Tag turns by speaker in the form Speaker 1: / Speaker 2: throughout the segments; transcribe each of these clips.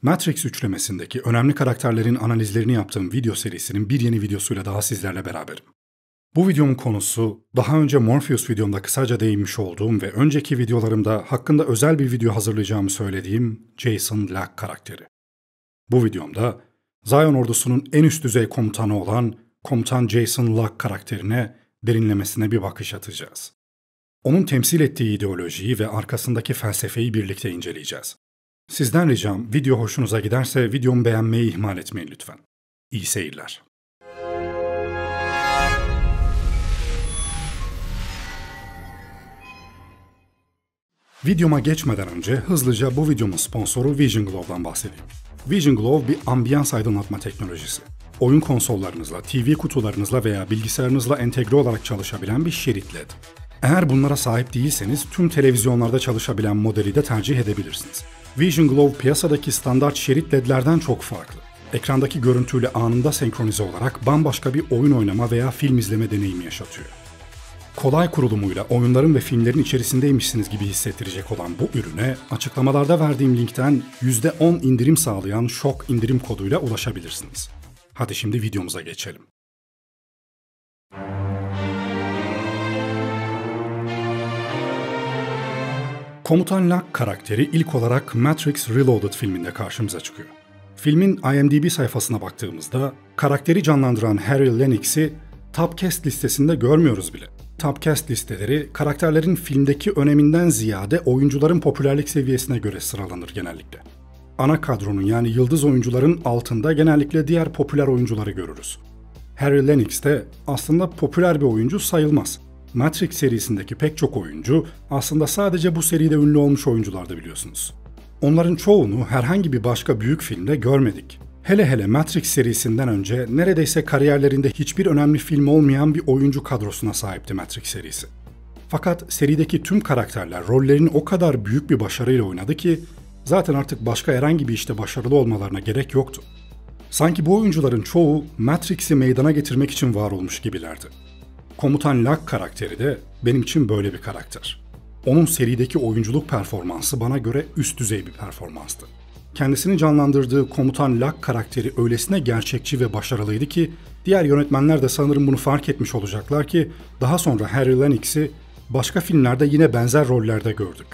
Speaker 1: Matrix üçlemesindeki önemli karakterlerin analizlerini yaptığım video serisinin bir yeni videosuyla daha sizlerle beraberim. Bu videomun konusu, daha önce Morpheus videomda kısaca değinmiş olduğum ve önceki videolarımda hakkında özel bir video hazırlayacağımı söylediğim Jason Locke karakteri. Bu videomda, Zion ordusunun en üst düzey komutanı olan Komutan Jason Locke karakterine derinlemesine bir bakış atacağız. Onun temsil ettiği ideolojiyi ve arkasındaki felsefeyi birlikte inceleyeceğiz. Sizden ricam, video hoşunuza giderse videomu beğenmeyi ihmal etmeyin lütfen. İyi seyirler. Videoma geçmeden önce hızlıca bu videomun sponsoru Vision Glow'dan bahsedeyim. Vision Glow bir ambiyans aydınlatma teknolojisi. Oyun konsollarınızla, TV kutularınızla veya bilgisayarınızla entegre olarak çalışabilen bir şerit LED. Eğer bunlara sahip değilseniz tüm televizyonlarda çalışabilen modeli de tercih edebilirsiniz. Vision Glow piyasadaki standart şerit LED'lerden çok farklı. Ekrandaki görüntüyle anında senkronize olarak bambaşka bir oyun oynama veya film izleme deneyimi yaşatıyor. Kolay kurulumuyla oyunların ve filmlerin içerisindeymişsiniz gibi hissettirecek olan bu ürüne açıklamalarda verdiğim linkten %10 indirim sağlayan şok indirim koduyla ulaşabilirsiniz. Hadi şimdi videomuza geçelim. Komutan Locke karakteri ilk olarak Matrix Reloaded filminde karşımıza çıkıyor. Filmin IMDb sayfasına baktığımızda karakteri canlandıran Harry Lennix'i Top Cast listesinde görmüyoruz bile. Top Cast listeleri karakterlerin filmdeki öneminden ziyade oyuncuların popülerlik seviyesine göre sıralanır genellikle. Ana kadronun yani yıldız oyuncuların altında genellikle diğer popüler oyuncuları görürüz. Harry Lennix de aslında popüler bir oyuncu sayılmaz. Matrix serisindeki pek çok oyuncu aslında sadece bu seride ünlü olmuş oyunculardı biliyorsunuz. Onların çoğunu herhangi bir başka büyük filmde görmedik. Hele hele Matrix serisinden önce neredeyse kariyerlerinde hiçbir önemli film olmayan bir oyuncu kadrosuna sahipti Matrix serisi. Fakat serideki tüm karakterler rollerini o kadar büyük bir başarıyla oynadı ki zaten artık başka herhangi bir işte başarılı olmalarına gerek yoktu. Sanki bu oyuncuların çoğu Matrix'i meydana getirmek için var olmuş gibilerdi. Komutan Locke karakteri de benim için böyle bir karakter. Onun serideki oyunculuk performansı bana göre üst düzey bir performanstı. Kendisini canlandırdığı Komutan Locke karakteri öylesine gerçekçi ve başarılıydı ki diğer yönetmenler de sanırım bunu fark etmiş olacaklar ki daha sonra Harry Lennix'i başka filmlerde yine benzer rollerde gördük.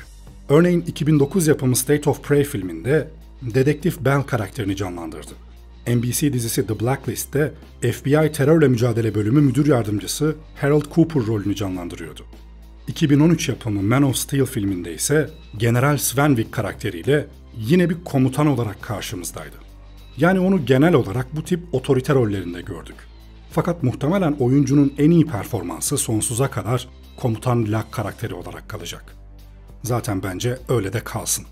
Speaker 1: Örneğin 2009 yapımı State of Prey filminde Dedektif Bell karakterini canlandırdı. NBC dizisi The Blacklist'te FBI terörle mücadele bölümü müdür yardımcısı Harold Cooper rolünü canlandırıyordu. 2013 yapımı Man of Steel filminde ise General Svenwick karakteriyle yine bir komutan olarak karşımızdaydı. Yani onu genel olarak bu tip otoriter rollerinde gördük. Fakat muhtemelen oyuncunun en iyi performansı sonsuza kadar Komutan Locke karakteri olarak kalacak. Zaten bence öyle de kalsın.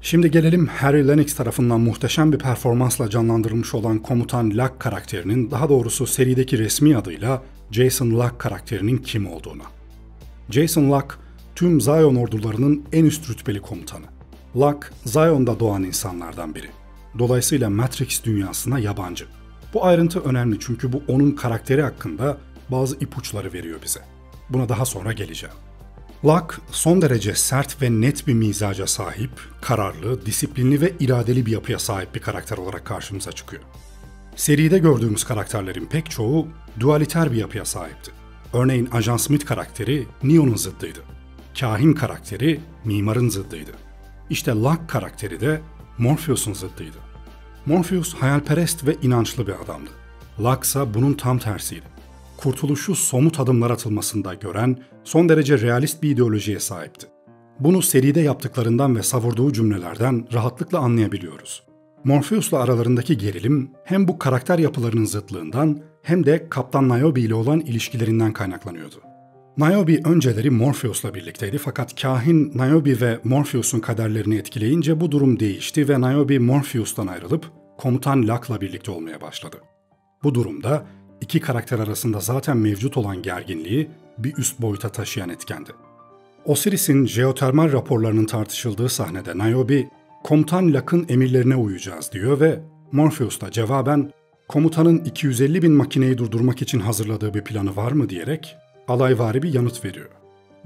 Speaker 1: Şimdi gelelim Harry Lennix tarafından muhteşem bir performansla canlandırılmış olan Komutan Locke karakterinin, daha doğrusu serideki resmi adıyla Jason Locke karakterinin kim olduğuna. Jason Locke, tüm Zion ordularının en üst rütbeli komutanı. Locke, Zion'da doğan insanlardan biri. Dolayısıyla Matrix dünyasına yabancı. Bu ayrıntı önemli çünkü bu onun karakteri hakkında bazı ipuçları veriyor bize. Buna daha sonra geleceğim. Locke, son derece sert ve net bir mizaca sahip, kararlı, disiplinli ve iradeli bir yapıya sahip bir karakter olarak karşımıza çıkıyor. Seride gördüğümüz karakterlerin pek çoğu dualiter bir yapıya sahipti. Örneğin Ajan Smith karakteri Neo'nun zıddıydı. Kahin karakteri mimarın zıddıydı. İşte Locke karakteri de Morpheus'un zıddıydı. Morpheus hayalperest ve inançlı bir adamdı. Locke ise bunun tam tersiydi. Kurtuluşu somut adımlar atılmasında gören, son derece realist bir ideolojiye sahipti. Bunu seride yaptıklarından ve savurduğu cümlelerden rahatlıkla anlayabiliyoruz. Morpheus'la aralarındaki gerilim hem bu karakter yapılarının zıtlığından hem de Kaptan Niobe ile olan ilişkilerinden kaynaklanıyordu. Niobe önceleri Morpheus'la birlikteydi fakat kahin Niobe ve Morpheus'un kaderlerini etkileyince bu durum değişti ve Niobe Morpheus'tan ayrılıp Komutan Locke'la birlikte olmaya başladı. Bu durumda İki karakter arasında zaten mevcut olan gerginliği bir üst boyuta taşıyan etkendi. Osiris'in jeotermal raporlarının tartışıldığı sahnede Niobe, Komutan Locke'ın emirlerine uyacağız diyor ve Morpheus da cevaben komutanın 250.000 makineyi durdurmak için hazırladığı bir planı var mı diyerek alayvari bir yanıt veriyor.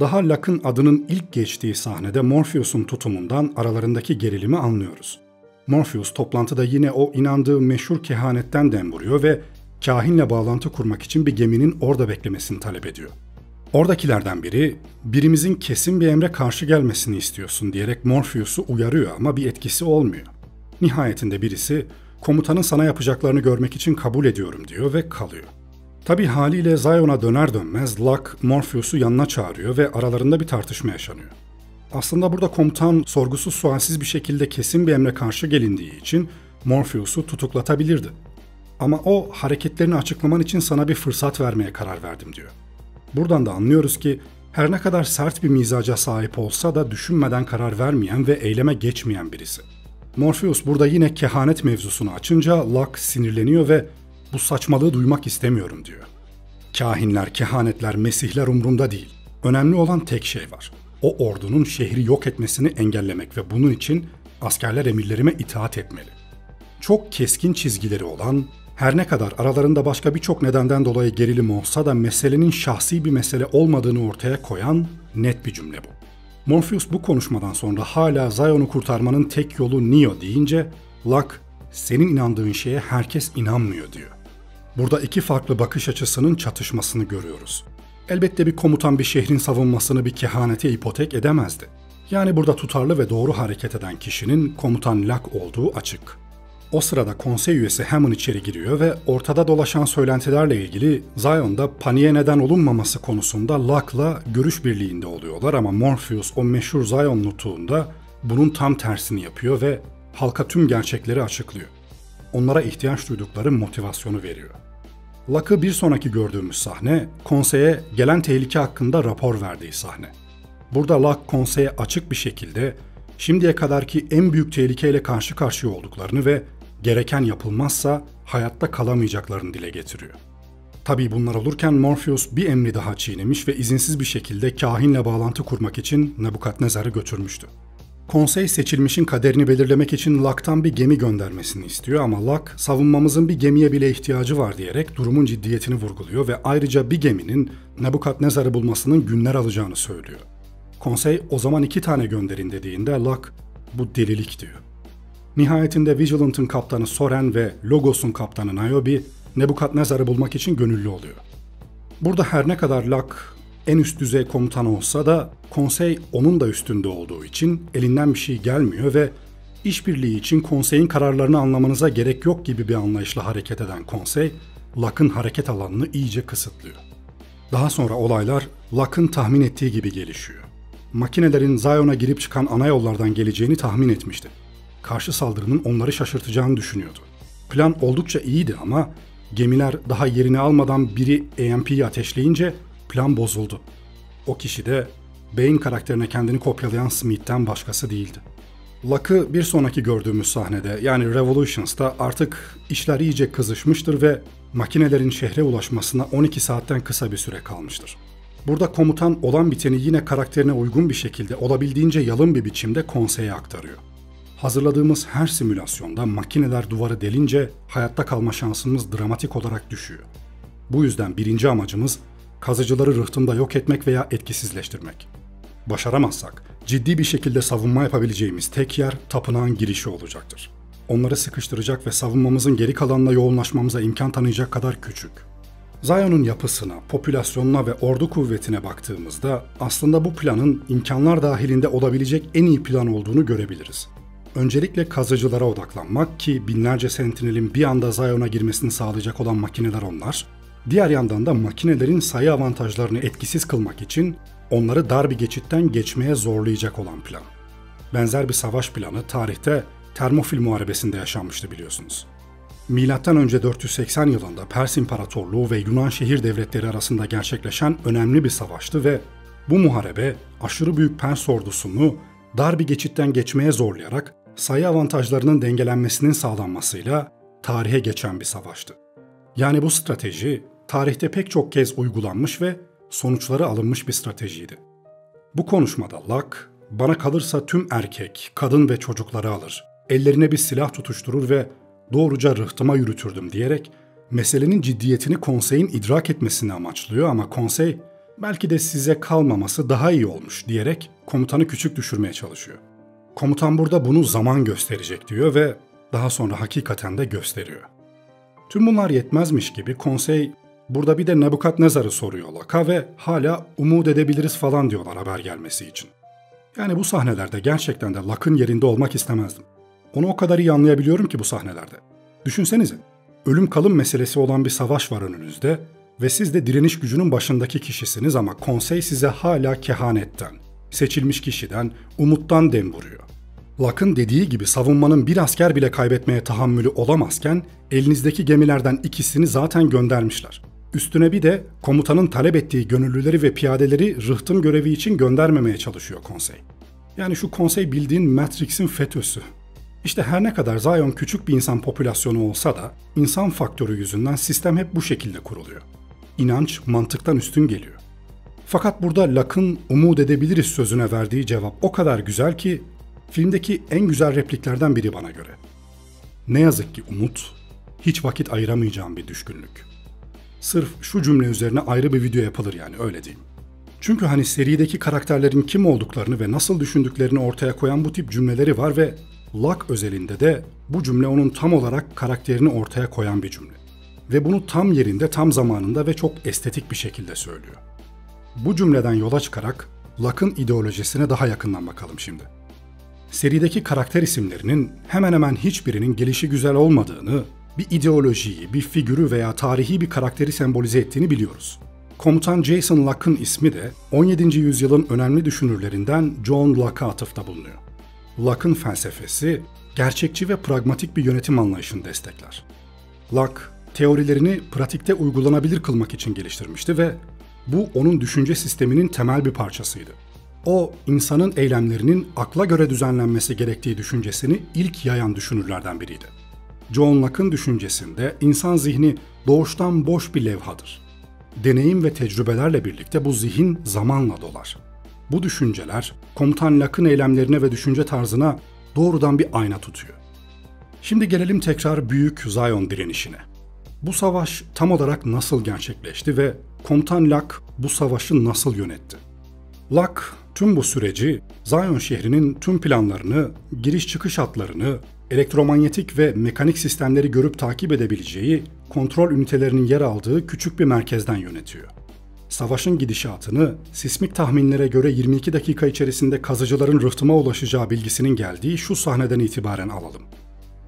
Speaker 1: Daha Locke'ın adının ilk geçtiği sahnede Morpheus'un tutumundan aralarındaki gerilimi anlıyoruz. Morpheus toplantıda yine o inandığı meşhur kehanetten dem vuruyor ve kahinle bağlantı kurmak için bir geminin orada beklemesini talep ediyor. Oradakilerden biri, birimizin kesin bir emre karşı gelmesini istiyorsun diyerek Morpheus'u uyarıyor ama bir etkisi olmuyor. Nihayetinde birisi, komutanın sana yapacaklarını görmek için kabul ediyorum diyor ve kalıyor. Tabii haliyle Zion'a döner dönmez Locke Morpheus'u yanına çağırıyor ve aralarında bir tartışma yaşanıyor. Aslında burada komutan sorgusuz sualsiz bir şekilde kesin bir emre karşı gelindiği için Morpheus'u tutuklatabilirdi. Ama o hareketlerini açıklaman için sana bir fırsat vermeye karar verdim diyor. Buradan da anlıyoruz ki her ne kadar sert bir mizaca sahip olsa da düşünmeden karar vermeyen ve eyleme geçmeyen birisi. Morpheus burada yine kehanet mevzusunu açınca Locke sinirleniyor ve bu saçmalığı duymak istemiyorum diyor. Kahinler, kehanetler, mesihler umurumda değil. Önemli olan tek şey var. O ordunun şehri yok etmesini engellemek ve bunun için askerler emirlerime itaat etmeli. Çok keskin çizgileri olan, her ne kadar aralarında başka birçok nedenden dolayı gerilim olsa da meselenin şahsi bir mesele olmadığını ortaya koyan net bir cümle bu. Morpheus bu konuşmadan sonra hala Zion'u kurtarmanın tek yolu Neo deyince Locke, senin inandığın şeye herkes inanmıyor diyor. Burada iki farklı bakış açısının çatışmasını görüyoruz. Elbette bir komutan bir şehrin savunmasını bir kehanete ipotek edemezdi. Yani burada tutarlı ve doğru hareket eden kişinin komutan Locke olduğu açık. O sırada konsey üyesi Hammond içeri giriyor ve ortada dolaşan söylentilerle ilgili Zion'da paniğe neden olunmaması konusunda Locke'la görüş birliğinde oluyorlar ama Morpheus o meşhur Zion nutuğunda bunun tam tersini yapıyor ve halka tüm gerçekleri açıklıyor. Onlara ihtiyaç duydukları motivasyonu veriyor. Locke'ı bir sonraki gördüğümüz sahne, konseye gelen tehlike hakkında rapor verdiği sahne. Burada Locke konseye açık bir şekilde şimdiye kadarki en büyük tehlikeyle karşı karşıya olduklarını ve gereken yapılmazsa hayatta kalamayacaklarını dile getiriyor. Tabii bunlar olurken Morpheus bir emri daha çiğnemiş ve izinsiz bir şekilde kahinle bağlantı kurmak için Nebukadnezar'ı götürmüştü. Konsey seçilmişin kaderini belirlemek için Locke'tan bir gemi göndermesini istiyor ama Locke savunmamızın bir gemiye bile ihtiyacı var diyerek durumun ciddiyetini vurguluyor ve ayrıca bir geminin Nebukadnezar'ı bulmasının günler alacağını söylüyor. Konsey o zaman 2 tane gönderin dediğinde Locke bu delilik diyor. Nihayetinde Vigilant'ın kaptanı Soren ve Logos'un kaptanı Niobe Nebukadnezar'ı bulmak için gönüllü oluyor. Burada her ne kadar Locke en üst düzey komutan olsa da konsey onun da üstünde olduğu için elinden bir şey gelmiyor ve işbirliği için konseyin kararlarını anlamanıza gerek yok gibi bir anlayışla hareket eden konsey, Locke'ın hareket alanını iyice kısıtlıyor. Daha sonra olaylar Locke'ın tahmin ettiği gibi gelişiyor. Makinelerin Zion'a girip çıkan ana yollardan geleceğini tahmin etmişti. Karşı saldırının onları şaşırtacağını düşünüyordu. Plan oldukça iyiydi ama gemiler daha yerini almadan biri EMP'yi ateşleyince plan bozuldu. O kişi de Bane karakterine kendini kopyalayan Smith'ten başkası değildi. Locke'ı bir sonraki gördüğümüz sahnede yani Revolutions'ta artık işler iyice kızışmıştır ve makinelerin şehre ulaşmasına 12 saatten kısa bir süre kalmıştır. Burada komutan olan biteni yine karakterine uygun bir şekilde olabildiğince yalın bir biçimde konseye aktarıyor. Hazırladığımız her simülasyonda makineler duvarı delince hayatta kalma şansımız dramatik olarak düşüyor. Bu yüzden birinci amacımız kazıcıları rıhtımda yok etmek veya etkisizleştirmek. Başaramazsak ciddi bir şekilde savunma yapabileceğimiz tek yer tapınağın girişi olacaktır. Onları sıkıştıracak ve savunmamızın geri kalanına yoğunlaşmamıza imkan tanıyacak kadar küçük. Zion'un yapısına, popülasyonuna ve ordu kuvvetine baktığımızda aslında bu planın imkanlar dahilinde olabilecek en iyi plan olduğunu görebiliriz. Öncelikle kazıcılara odaklanmak ki binlerce sentinelin bir anda Zion'a girmesini sağlayacak olan makineler onlar. Diğer yandan da makinelerin sayı avantajlarını etkisiz kılmak için onları dar bir geçitten geçmeye zorlayacak olan plan. Benzer bir savaş planı tarihte Termopil Muharebesi'nde yaşanmıştı biliyorsunuz. Milattan önce 480 yılında Pers İmparatorluğu ve Yunan şehir devletleri arasında gerçekleşen önemli bir savaştı ve bu muharebe aşırı büyük Pers ordusunu dar bir geçitten geçmeye zorlayarak sayı avantajlarının dengelenmesinin sağlanmasıyla tarihe geçen bir savaştı. Yani bu strateji tarihte pek çok kez uygulanmış ve sonuçları alınmış bir stratejiydi. Bu konuşmada Locke, bana kalırsa tüm erkek, kadın ve çocukları alır, ellerine bir silah tutuşturur ve doğruca rıhtıma yürütürdüm diyerek meselenin ciddiyetini konseyin idrak etmesini amaçlıyor ama konsey belki de size kalmaması daha iyi olmuş diyerek komutanı küçük düşürmeye çalışıyor. Komutan burada bunu zaman gösterecek diyor ve daha sonra hakikaten de gösteriyor. Tüm bunlar yetmezmiş gibi konsey burada bir de Nebukadnezar'ı soruyor Locke'a ve hala umut edebiliriz falan diyorlar haber gelmesi için. Yani bu sahnelerde gerçekten de Locke'ın yerinde olmak istemezdim. Onu o kadar iyi anlayabiliyorum ki bu sahnelerde. Düşünsenize, ölüm kalım meselesi olan bir savaş var önünüzde ve siz de direniş gücünün başındaki kişisiniz ama konsey size hala kehanetten, seçilmiş kişiden, umuttan dem vuruyor. Locke'ın dediği gibi savunmanın bir asker bile kaybetmeye tahammülü olamazken elinizdeki gemilerden ikisini zaten göndermişler. Üstüne bir de komutanın talep ettiği gönüllüleri ve piyadeleri rıhtım görevi için göndermemeye çalışıyor konsey. Yani şu konsey bildiğin Matrix'in FETÖ'sü. İşte her ne kadar Zion küçük bir insan popülasyonu olsa da insan faktörü yüzünden sistem hep bu şekilde kuruluyor. İnanç mantıktan üstün geliyor. Fakat burada Locke'ın umut edebiliriz sözüne verdiği cevap o kadar güzel ki filmdeki en güzel repliklerden biri bana göre. Ne yazık ki umut, hiç vakit ayıramayacağım bir düşkünlük. Sırf şu cümle üzerine ayrı bir video yapılır yani öyle diyeyim. Çünkü hani serideki karakterlerin kim olduklarını ve nasıl düşündüklerini ortaya koyan bu tip cümleleri var ve Locke özelinde de bu cümle onun tam olarak karakterini ortaya koyan bir cümle. Ve bunu tam yerinde, tam zamanında ve çok estetik bir şekilde söylüyor. Bu cümleden yola çıkarak Locke'ın ideolojisine daha yakından bakalım şimdi. Serideki karakter isimlerinin hemen hemen hiçbirinin gelişigüzel olmadığını, bir ideolojiyi, bir figürü veya tarihi bir karakteri sembolize ettiğini biliyoruz. Komutan Jason Locke'ın ismi de 17. yüzyılın önemli düşünürlerinden John Locke'a atıfta bulunuyor. Locke'ın felsefesi, gerçekçi ve pragmatik bir yönetim anlayışını destekler. Locke, teorilerini pratikte uygulanabilir kılmak için geliştirmişti ve bu onun düşünce sisteminin temel bir parçasıydı. O, insanın eylemlerinin akla göre düzenlenmesi gerektiği düşüncesini ilk yayan düşünürlerden biriydi. John Locke'ın düşüncesinde insan zihni doğuştan boş bir levhadır. Deneyim ve tecrübelerle birlikte bu zihin zamanla dolar. Bu düşünceler, Komutan Locke'ın eylemlerine ve düşünce tarzına doğrudan bir ayna tutuyor. Şimdi gelelim tekrar Büyük Zion direnişine. Bu savaş tam olarak nasıl gerçekleşti ve Komutan Locke bu savaşı nasıl yönetti? Locke tüm bu süreci Zion şehrinin tüm planlarını, giriş çıkış hatlarını, elektromanyetik ve mekanik sistemleri görüp takip edebileceği kontrol ünitelerinin yer aldığı küçük bir merkezden yönetiyor. Savaşın gidişatını sismik tahminlere göre 22 dakika içerisinde kazıcıların rıhtıma ulaşacağı bilgisinin geldiği şu sahneden itibaren alalım.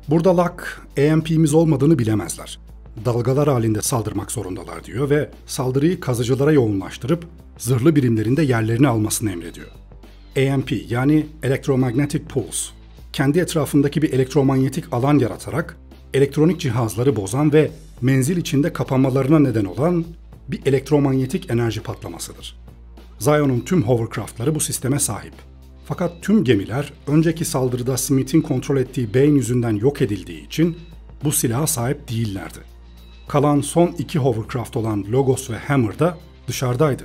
Speaker 1: Burada Locke, EMP'miz olmadığını bilemezler. Dalgalar halinde saldırmak zorundalar diyor ve saldırıyı kazıcılara yoğunlaştırıp zırhlı birimlerin de yerlerini almasını emrediyor. EMP yani Electromagnetic Pulse, kendi etrafındaki bir elektromanyetik alan yaratarak elektronik cihazları bozan ve menzil içinde kapanmalarına neden olan bir elektromanyetik enerji patlamasıdır. Zion'un tüm hovercraftları bu sisteme sahip. Fakat tüm gemiler önceki saldırıda Smith'in kontrol ettiği beyin yüzünden yok edildiği için bu silaha sahip değillerdi. Kalan son iki hovercraft olan Logos ve Hammer da dışarıdaydı.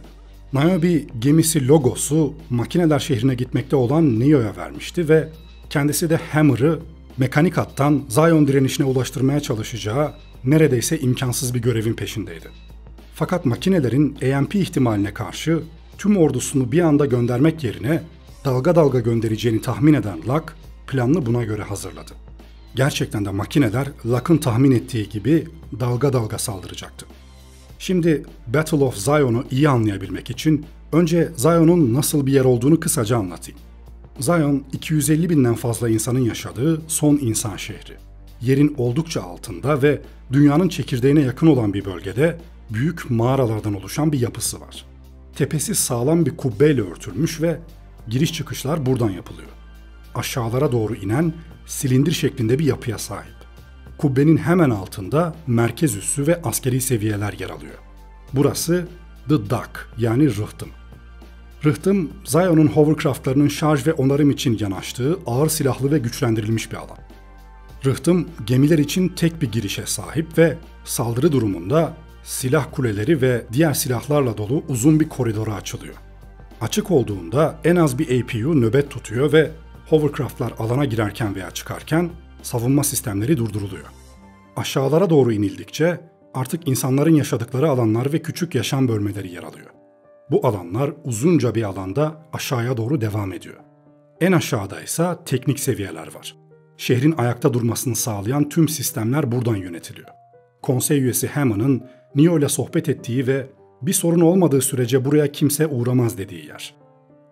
Speaker 1: Niobe gemisi Logos'u makineler şehrine gitmekte olan Neo'ya vermişti ve kendisi de Hammer'ı mekanik hattan Zion direnişine ulaştırmaya çalışacağı neredeyse imkansız bir görevin peşindeydi. Fakat makinelerin EMP ihtimaline karşı tüm ordusunu bir anda göndermek yerine dalga dalga göndereceğini tahmin eden Locke planını buna göre hazırladı. Gerçekten de makineler Locke'ın tahmin ettiği gibi dalga dalga saldıracaktı. Şimdi Battle of Zion'u iyi anlayabilmek için önce Zion'un nasıl bir yer olduğunu kısaca anlatayım. Zion, 250 binden fazla insanın yaşadığı son insan şehri. Yerin oldukça altında ve dünyanın çekirdeğine yakın olan bir bölgede büyük mağaralardan oluşan bir yapısı var. Tepesi sağlam bir kubbeyle örtülmüş ve giriş çıkışlar buradan yapılıyor. Aşağılara doğru inen silindir şeklinde bir yapıya sahip. Kubbenin hemen altında merkez üssü ve askeri seviyeler yer alıyor. Burası The Dock yani rıhtım. Rıhtım, Zion'un hovercraftlarının şarj ve onarım için yanaştığı ağır silahlı ve güçlendirilmiş bir alan. Rıhtım, gemiler için tek bir girişe sahip ve saldırı durumunda silah kuleleri ve diğer silahlarla dolu uzun bir koridora açılıyor. Açık olduğunda en az bir APU nöbet tutuyor ve hovercraftlar alana girerken veya çıkarken savunma sistemleri durduruluyor. Aşağılara doğru inildikçe artık insanların yaşadıkları alanlar ve küçük yaşam bölmeleri yer alıyor. Bu alanlar uzunca bir alanda aşağıya doğru devam ediyor. En aşağıda ise teknik seviyeler var. Şehrin ayakta durmasını sağlayan tüm sistemler buradan yönetiliyor. Konsey üyesi Hammond'ın Neo ile sohbet ettiği ve bir sorun olmadığı sürece buraya kimse uğramaz dediği yer.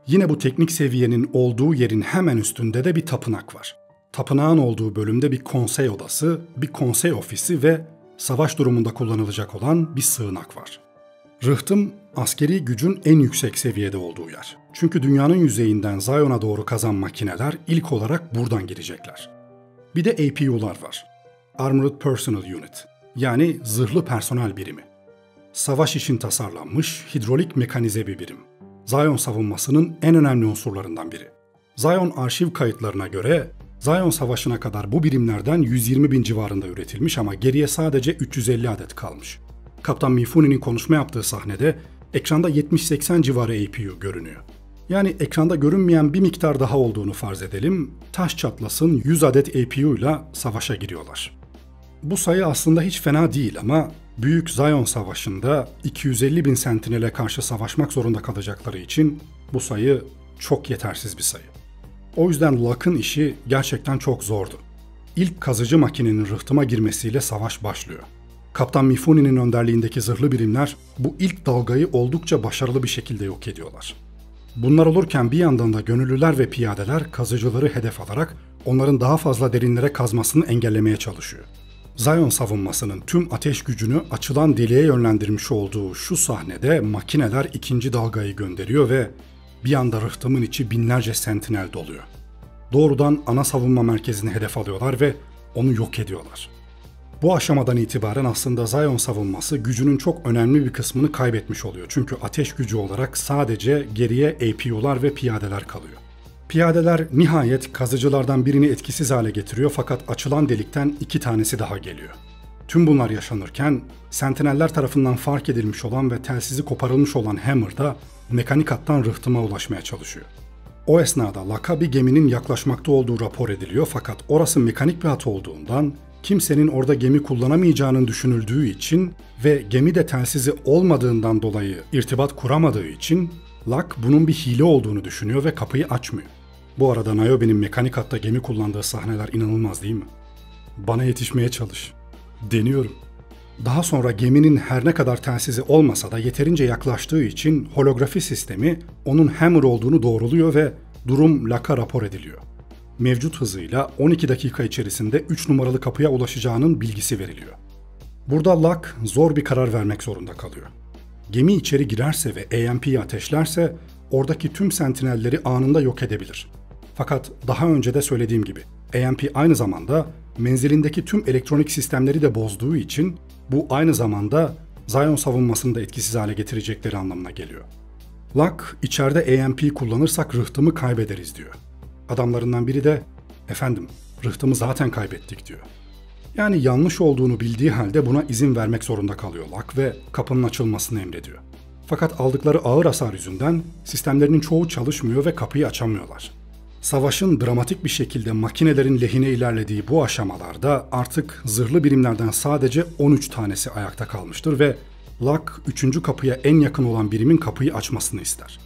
Speaker 1: Yine bu teknik seviyenin olduğu yerin hemen üstünde de bir tapınak var. Tapınağın olduğu bölümde bir konsey odası, bir konsey ofisi ve savaş durumunda kullanılacak olan bir sığınak var. Rıhtım, askeri gücün en yüksek seviyede olduğu yer. Çünkü dünyanın yüzeyinden Zion'a doğru kazan makineler ilk olarak buradan girecekler. Bir de APU'lar var. Armored Personnel Unit, yani zırhlı personel birimi. Savaş için tasarlanmış hidrolik mekanize bir birim. Zion savunmasının en önemli unsurlarından biri. Zion arşiv kayıtlarına göre Zion Savaşı'na kadar bu birimlerden 120 bin civarında üretilmiş ama geriye sadece 350 adet kalmış. Kaptan Mifuni'nin konuşma yaptığı sahnede ekranda 70-80 civarı APU görünüyor. Yani ekranda görünmeyen bir miktar daha olduğunu farz edelim, taş çatlasın 100 adet APU ile savaşa giriyorlar. Bu sayı aslında hiç fena değil ama Büyük Zion Savaşı'nda 250 bin sentinele karşı savaşmak zorunda kalacakları için bu sayı çok yetersiz bir sayı. O yüzden Luck'ın işi gerçekten çok zordu. İlk kazıcı makinenin rıhtıma girmesiyle savaş başlıyor. Kaptan Mifuni'nin önderliğindeki zırhlı birimler bu ilk dalgayı oldukça başarılı bir şekilde yok ediyorlar. Bunlar olurken bir yandan da gönüllüler ve piyadeler kazıcıları hedef alarak onların daha fazla derinlere kazmasını engellemeye çalışıyor. Zion savunmasının tüm ateş gücünü açılan deliğe yönlendirmiş olduğu şu sahnede makineler ikinci dalgayı gönderiyor ve bir anda rıhtımın içi binlerce sentinel doluyor. Doğrudan ana savunma merkezini hedef alıyorlar ve onu yok ediyorlar. Bu aşamadan itibaren aslında Zion savunması gücünün çok önemli bir kısmını kaybetmiş oluyor. Çünkü ateş gücü olarak sadece geriye APU'lar ve piyadeler kalıyor. Piyadeler nihayet kazıcılardan birini etkisiz hale getiriyor fakat açılan delikten 2 tanesi daha geliyor. Tüm bunlar yaşanırken sentineller tarafından fark edilmiş olan ve telsizi koparılmış olan Hammer da mekanik hattan rıhtıma ulaşmaya çalışıyor. O esnada Luck'a bir geminin yaklaşmakta olduğu rapor ediliyor fakat orası mekanik bir hat olduğundan kimsenin orada gemi kullanamayacağının düşünüldüğü için ve gemide telsizi olmadığından dolayı irtibat kuramadığı için Luck bunun bir hile olduğunu düşünüyor ve kapıyı açmıyor. Bu arada Niobe'nin mekanik hatta gemi kullandığı sahneler inanılmaz değil mi? Bana yetişmeye çalış. Deniyorum. Daha sonra geminin her ne kadar telsizi olmasa da yeterince yaklaştığı için holografi sistemi onun Hammer olduğunu doğruluyor ve durum Luck'a rapor ediliyor. Mevcut hızıyla 12 dakika içerisinde 3 numaralı kapıya ulaşacağının bilgisi veriliyor. Burada Luck zor bir karar vermek zorunda kalıyor. Gemi içeri girerse ve AMP'yi ateşlerse oradaki tüm sentinelleri anında yok edebilir. Fakat daha önce de söylediğim gibi AMP aynı zamanda menzilindeki tüm elektronik sistemleri de bozduğu için bu aynı zamanda Zion savunmasını da etkisiz hale getirecekleri anlamına geliyor. Luck içeride AMP kullanırsak rıhtımı kaybederiz diyor. Adamlarından biri de efendim rıhtımı zaten kaybettik diyor. Yani yanlış olduğunu bildiği halde buna izin vermek zorunda kalıyor Luck ve kapının açılmasını emrediyor. Fakat aldıkları ağır hasar yüzünden sistemlerinin çoğu çalışmıyor ve kapıyı açamıyorlar. Savaşın dramatik bir şekilde makinelerin lehine ilerlediği bu aşamalarda artık zırhlı birimlerden sadece 13 tanesi ayakta kalmıştır ve Luck 3. kapıya en yakın olan birimin kapıyı açmasını ister.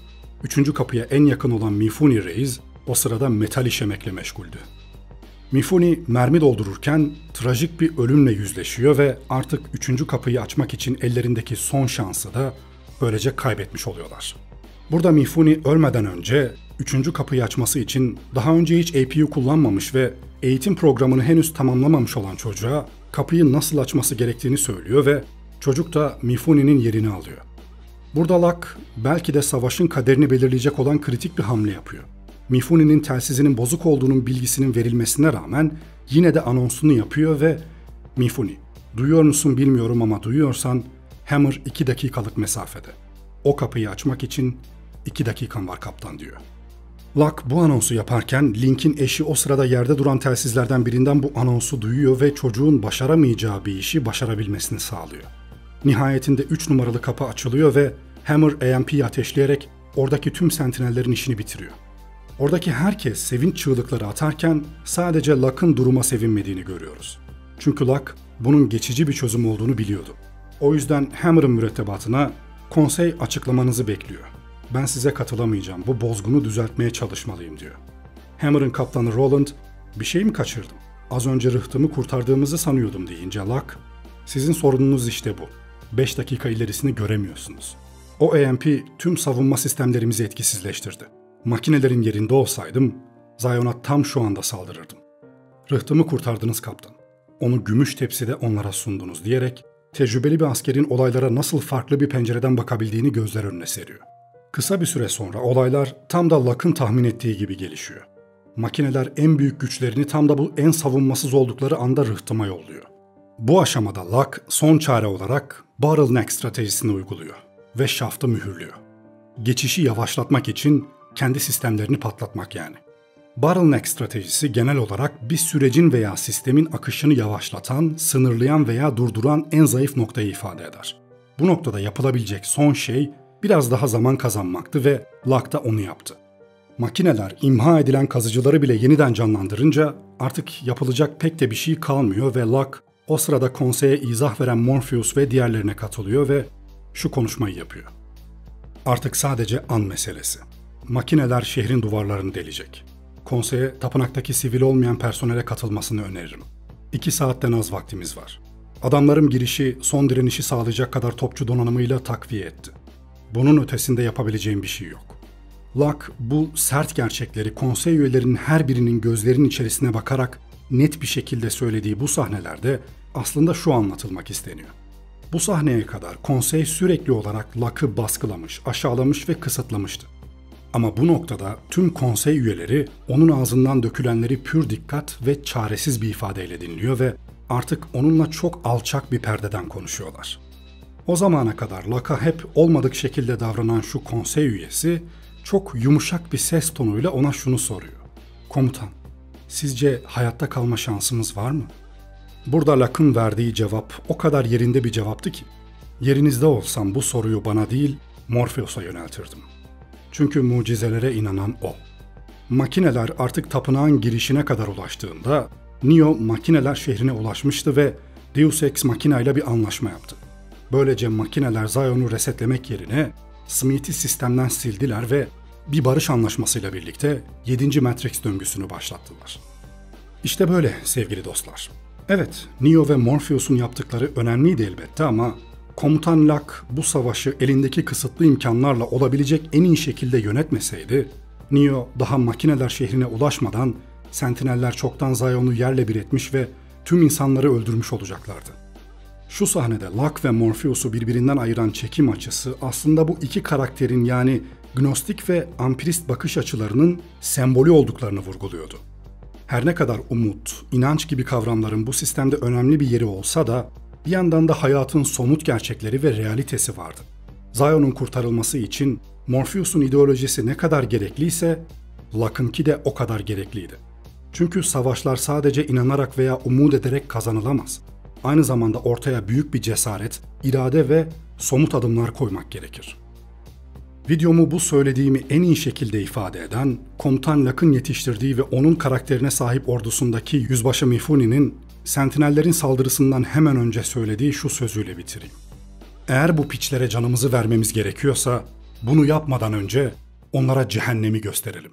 Speaker 1: 3. kapıya en yakın olan Mifuni Reis o sırada metal işemekle meşguldü. Mifuni mermi doldururken trajik bir ölümle yüzleşiyor ve artık 3. kapıyı açmak için ellerindeki son şansı da böylece kaybetmiş oluyorlar. Burada Mifuni ölmeden önce 3. kapıyı açması için daha önce hiç APU kullanmamış ve eğitim programını henüz tamamlamamış olan çocuğa kapıyı nasıl açması gerektiğini söylüyor ve çocuk da Mifuni'nin yerini alıyor. Burada Luck belki de savaşın kaderini belirleyecek olan kritik bir hamle yapıyor. Mifuni'nin telsizinin bozuk olduğunun bilgisinin verilmesine rağmen yine de anonsunu yapıyor ve Mifuni, duyuyor musun bilmiyorum ama duyuyorsan Hammer 2 dakikalık mesafede. O kapıyı açmak için 2 dakikan var kaptan diyor. Luck bu anonsu yaparken Link'in eşi o sırada yerde duran telsizlerden birinden bu anonsu duyuyor ve çocuğun başaramayacağı bir işi başarabilmesini sağlıyor. Nihayetinde 3 numaralı kapı açılıyor ve Hammer AMP'yi ateşleyerek oradaki tüm sentinellerin işini bitiriyor. Oradaki herkes sevinç çığlıkları atarken sadece Luck'ın duruma sevinmediğini görüyoruz. Çünkü Luck bunun geçici bir çözüm olduğunu biliyordu. O yüzden Hammer'ın mürettebatına konsey açıklamanızı bekliyor. Ben size katılamayacağım, bu bozgunu düzeltmeye çalışmalıyım diyor. Hammer'ın kaptanı Roland, "Bir şey mi kaçırdım? Az önce rıhtımı kurtardığımızı sanıyordum." deyince Locke, "Sizin sorununuz işte bu. 5 dakika ilerisini göremiyorsunuz. O EMP tüm savunma sistemlerimizi etkisizleştirdi. Makinelerin yerinde olsaydım, Zion'a tam şu anda saldırırdım. Rıhtımı kurtardınız kaptan. Onu gümüş tepside onlara sundunuz." diyerek tecrübeli bir askerin olaylara nasıl farklı bir pencereden bakabildiğini gözler önüne seriyor. Kısa bir süre sonra olaylar tam da Locke'ın tahmin ettiği gibi gelişiyor. Makineler en büyük güçlerini tam da bu en savunmasız oldukları anda rıhtıma yolluyor. Bu aşamada Locke son çare olarak bottleneck stratejisini uyguluyor ve şaftı mühürlüyor. Geçişi yavaşlatmak için kendi sistemlerini patlatmak yani. Bottleneck stratejisi genel olarak bir sürecin veya sistemin akışını yavaşlatan, sınırlayan veya durduran en zayıf noktayı ifade eder. Bu noktada yapılabilecek son şey biraz daha zaman kazanmaktı ve Locke da onu yaptı. Makineler imha edilen kazıcıları bile yeniden canlandırınca artık yapılacak pek de bir şey kalmıyor ve Locke o sırada konseye izah veren Morpheus ve diğerlerine katılıyor ve şu konuşmayı yapıyor. "Artık sadece an meselesi. Makineler şehrin duvarlarını delecek. Konseye tapınaktaki sivil olmayan personele katılmasını öneririm. 2 saatten az vaktimiz var. Adamlarım girişi son direnişi sağlayacak kadar topçu donanımıyla takviye etti. Bunun ötesinde yapabileceğim bir şey yok." Locke bu sert gerçekleri konsey üyelerinin her birinin gözlerinin içerisine bakarak net bir şekilde söylediği bu sahnelerde aslında şu anlatılmak isteniyor. Bu sahneye kadar konsey sürekli olarak Locke'ı baskılamış, aşağılamış ve kısıtlamıştı. Ama bu noktada tüm konsey üyeleri onun ağzından dökülenleri pür dikkat ve çaresiz bir ifadeyle dinliyor ve artık onunla çok alçak bir perdeden konuşuyorlar. O zamana kadar Locke'a hep olmadık şekilde davranan şu konsey üyesi çok yumuşak bir ses tonuyla ona şunu soruyor. "Komutan, sizce hayatta kalma şansımız var mı?" Burada Locke'ın verdiği cevap o kadar yerinde bir cevaptı ki, yerinizde olsam bu soruyu bana değil Morpheus'a yöneltirdim. Çünkü mucizelere inanan o. Makineler artık tapınağın girişine kadar ulaştığında Neo makineler şehrine ulaşmıştı ve Deus Ex Machina ile bir anlaşma yaptı. Böylece makineler Zion'u resetlemek yerine Smith'i sistemden sildiler ve bir barış anlaşmasıyla birlikte 7. Matrix döngüsünü başlattılar. İşte böyle sevgili dostlar. Evet, Neo ve Morpheus'un yaptıkları önemliydi elbette ama Komutan Locke bu savaşı elindeki kısıtlı imkanlarla olabilecek en iyi şekilde yönetmeseydi, Neo daha makineler şehrine ulaşmadan Sentineller çoktan Zion'u yerle bir etmiş ve tüm insanları öldürmüş olacaklardı. Şu sahnede Locke ve Morpheus'u birbirinden ayıran çekim açısı aslında bu iki karakterin yani gnostik ve ampirist bakış açılarının sembolü olduklarını vurguluyordu. Her ne kadar umut, inanç gibi kavramların bu sistemde önemli bir yeri olsa da bir yandan da hayatın somut gerçekleri ve realitesi vardı. Zion'un kurtarılması için Morpheus'un ideolojisi ne kadar gerekliyse Locke'ınki de o kadar gerekliydi. Çünkü savaşlar sadece inanarak veya umut ederek kazanılamaz. Aynı zamanda ortaya büyük bir cesaret, irade ve somut adımlar koymak gerekir. Videomu bu söylediğimi en iyi şekilde ifade eden, Komutan Locke'ın yetiştirdiği ve onun karakterine sahip ordusundaki Yüzbaşı Mifuni'nin Sentinellerin saldırısından hemen önce söylediği şu sözüyle bitireyim. "Eğer bu piçlere canımızı vermemiz gerekiyorsa, bunu yapmadan önce onlara cehennemi gösterelim."